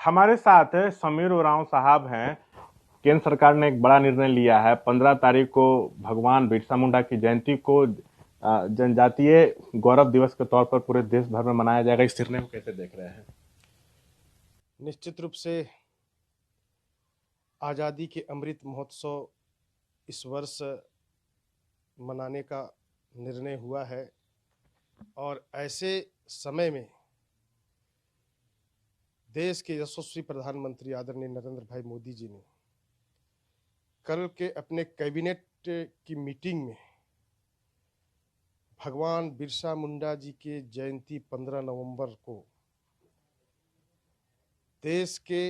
हमारे साथ समीर उरांव साहब हैं। केंद्र सरकार ने एक बड़ा निर्णय लिया है। 15 तारीख को भगवान बिरसा मुंडा की जयंती को जनजातीय गौरव दिवस के तौर पर पूरे देश भर में मनाया जाएगा। इस निर्णय को कैसे देख रहे हैं? निश्चित रूप से आज़ादी के अमृत महोत्सव इस वर्ष मनाने का निर्णय हुआ है और ऐसे समय में देश के यशस्वी प्रधानमंत्री आदरणीय नरेंद्र भाई मोदी जी ने कल के अपने कैबिनेट की मीटिंग में भगवान बिरसा मुंडा जी के जयंती 15 नवंबर को देश के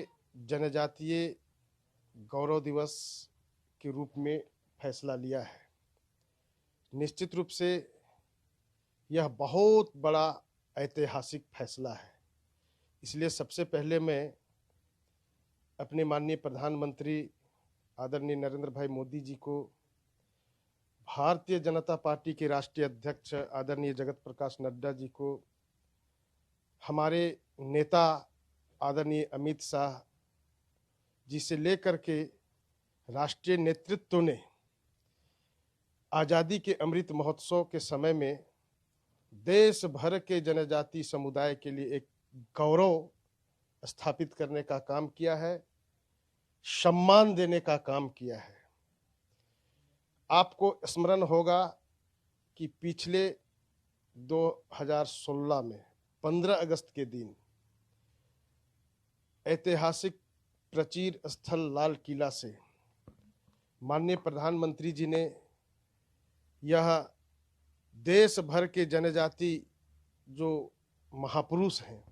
जनजातीय गौरव दिवस के रूप में फैसला लिया है। निश्चित रूप से यह बहुत बड़ा ऐतिहासिक फैसला है। इसलिए सबसे पहले मैं अपने माननीय प्रधानमंत्री आदरणीय नरेंद्र भाई मोदी जी को, भारतीय जनता पार्टी के राष्ट्रीय अध्यक्ष आदरणीय जगत प्रकाश नड्डा जी को, हमारे नेता आदरणीय अमित शाह जी से लेकर के राष्ट्रीय नेतृत्व ने आज़ादी के अमृत महोत्सव के समय में देश भर के जनजाति समुदाय के लिए एक गौरव स्थापित करने का काम किया है, सम्मान देने का काम किया है। आपको स्मरण होगा कि पिछले 2016 में 15 अगस्त के दिन ऐतिहासिक प्राचीर स्थल लाल किला से माननीय प्रधानमंत्री जी ने यह देश भर के जनजाति जो महापुरुष हैं,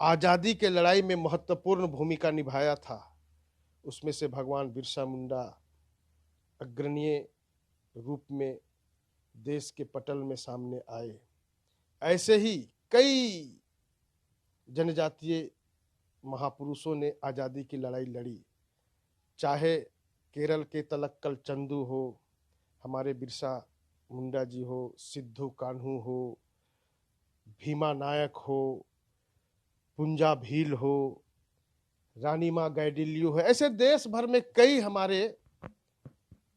आज़ादी के लड़ाई में महत्वपूर्ण भूमिका निभाया था, उसमें से भगवान बिरसा मुंडा अग्रणीय रूप में देश के पटल में सामने आए। ऐसे ही कई जनजातीय महापुरुषों ने आज़ादी की लड़ाई लड़ी, चाहे केरल के तलक्कल चंदू हो, हमारे बिरसा मुंडा जी हो, सिद्धू कान्हू हो, भीमा नायक हो, पुंजा भील हो, रानी माँ गैडिलियो है। ऐसे देश भर में कई हमारे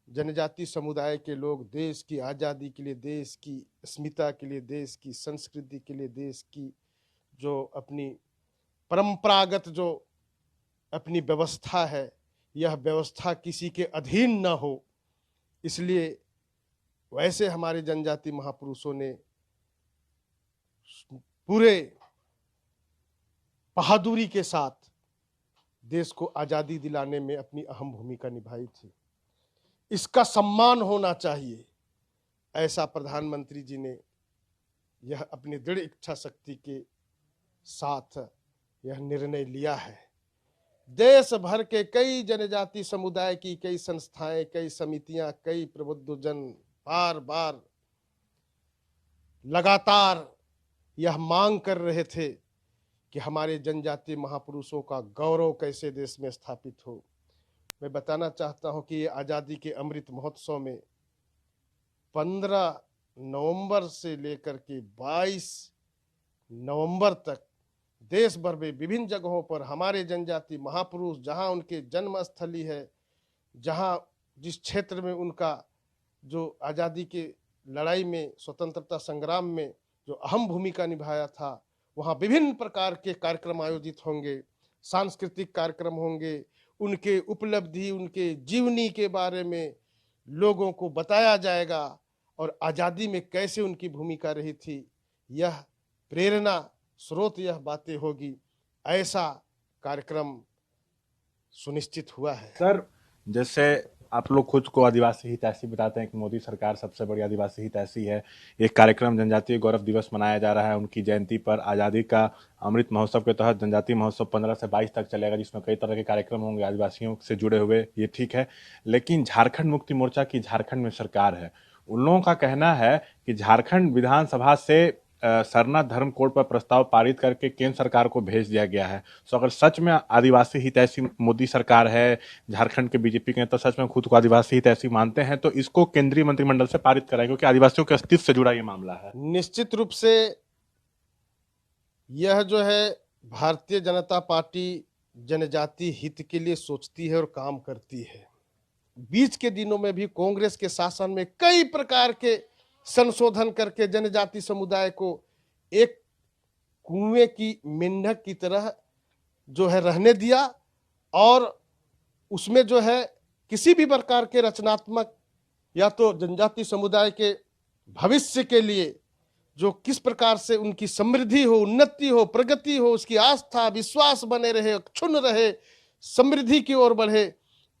जनजाति समुदाय के लोग देश की आज़ादी के लिए, देश की अस्मिता के लिए, देश की संस्कृति के लिए, देश की जो अपनी परंपरागत जो अपनी व्यवस्था है, यह व्यवस्था किसी के अधीन न हो, इसलिए वैसे हमारे जनजाति महापुरुषों ने पूरे बहादुरी के साथ देश को आज़ादी दिलाने में अपनी अहम भूमिका निभाई थी। इसका सम्मान होना चाहिए, ऐसा प्रधानमंत्री जी ने यह अपनी दृढ़ इच्छा शक्ति के साथ यह निर्णय लिया है। देश भर के कई जनजाति समुदाय की कई संस्थाएं, कई समितियां, कई प्रबुद्धजन बार बार लगातार यह मांग कर रहे थे कि हमारे जनजातीय महापुरुषों का गौरव कैसे देश में स्थापित हो। मैं बताना चाहता हूं कि ये आज़ादी के अमृत महोत्सव में 15 नवंबर से लेकर के 22 नवंबर तक देश भर में विभिन्न जगहों पर हमारे जनजाति महापुरुष, जहां उनके जन्म स्थली है, जहां जिस क्षेत्र में उनका जो आज़ादी के लड़ाई में, स्वतंत्रता संग्राम में जो अहम भूमिका निभाया था, वहाँ विभिन्न प्रकार के कार्यक्रम आयोजित होंगे, सांस्कृतिक कार्यक्रम होंगे, उनके उपलब्धि, उनके जीवनी के बारे में लोगों को बताया जाएगा और आज़ादी में कैसे उनकी भूमिका रही थी, यह प्रेरणा स्रोत यह बातें होगी। ऐसा कार्यक्रम सुनिश्चित हुआ है। सर, जैसे आप लोग खुद को आदिवासी हितैषी बताते हैं कि मोदी सरकार सबसे बड़ी आदिवासी हितैषी है। एक कार्यक्रम जनजातीय गौरव दिवस मनाया जा रहा है उनकी जयंती पर। आज़ादी का अमृत महोत्सव के तहत जनजातीय महोत्सव 15 से 22 तक चलेगा, जिसमें कई तरह के कार्यक्रम होंगे आदिवासियों से जुड़े हुए। ये ठीक है, लेकिन झारखंड मुक्ति मोर्चा की झारखंड में सरकार है। उन लोगों का कहना है कि झारखंड विधानसभा से सरना धर्म कोड पर प्रस्ताव पारित करके केंद्र सरकार को भेज दिया गया है। तो अगर सच में आदिवासी हितैषी मोदी सरकार है, झारखंड के बीजेपी के नेता सच में खुद को आदिवासी हितैषी मानते हैं, तो इसको केंद्रीय मंत्रिमंडल से पारित कराएं, क्योंकि आदिवासियों के अस्तित्व से जुड़ा ये मामला है। निश्चित रूप से यह जो है भारतीय जनता पार्टी जनजाति हित के लिए सोचती है और काम करती है। बीच के दिनों में भी कांग्रेस के शासन में कई प्रकार के संशोधन करके जनजाति समुदाय को एक कुएं की मेंढक की तरह जो है रहने दिया, और उसमें जो है किसी भी प्रकार के रचनात्मक या तो जनजाति समुदाय के भविष्य के लिए जो किस प्रकार से उनकी समृद्धि हो, उन्नति हो, प्रगति हो, उसकी आस्था विश्वास बने रहे, क्षुण्ण रहे, समृद्धि की ओर बढ़े,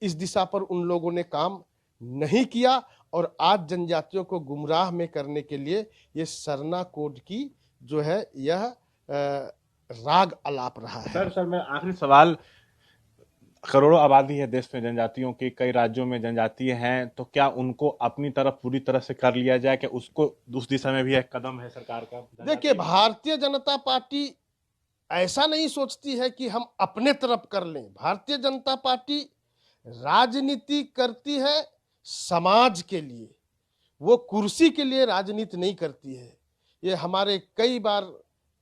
इस दिशा पर उन लोगों ने काम नहीं किया। और आज जनजातियों को गुमराह में करने के लिए ये सरना कोड की जो है यह राग अलाप रहा है। सर मैं आखिरी सवाल, करोड़ों आबादी है देश में जनजातियों की, कई राज्यों में जनजातीय हैं, तो क्या उनको अपनी तरफ पूरी तरह से कर लिया जाए कि उसको उस दिशा में भी एक कदम है सरकार का? देखिए, भारतीय जनता पार्टी ऐसा नहीं सोचती है कि हम अपने तरफ कर लें। भारतीय जनता पार्टी राजनीति करती है समाज के लिए, वो कुर्सी के लिए राजनीति नहीं करती है। ये हमारे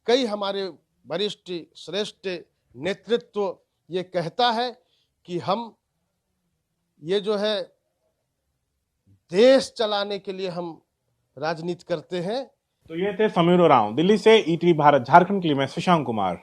कई हमारे वरिष्ठ श्रेष्ठ नेतृत्व ये कहता है कि हम ये जो है देश चलाने के लिए हम राजनीति करते हैं। तो ये थे समीर उरांव दिल्ली से, ईटीवी भारत झारखंड के लिए मैं शशांक कुमार।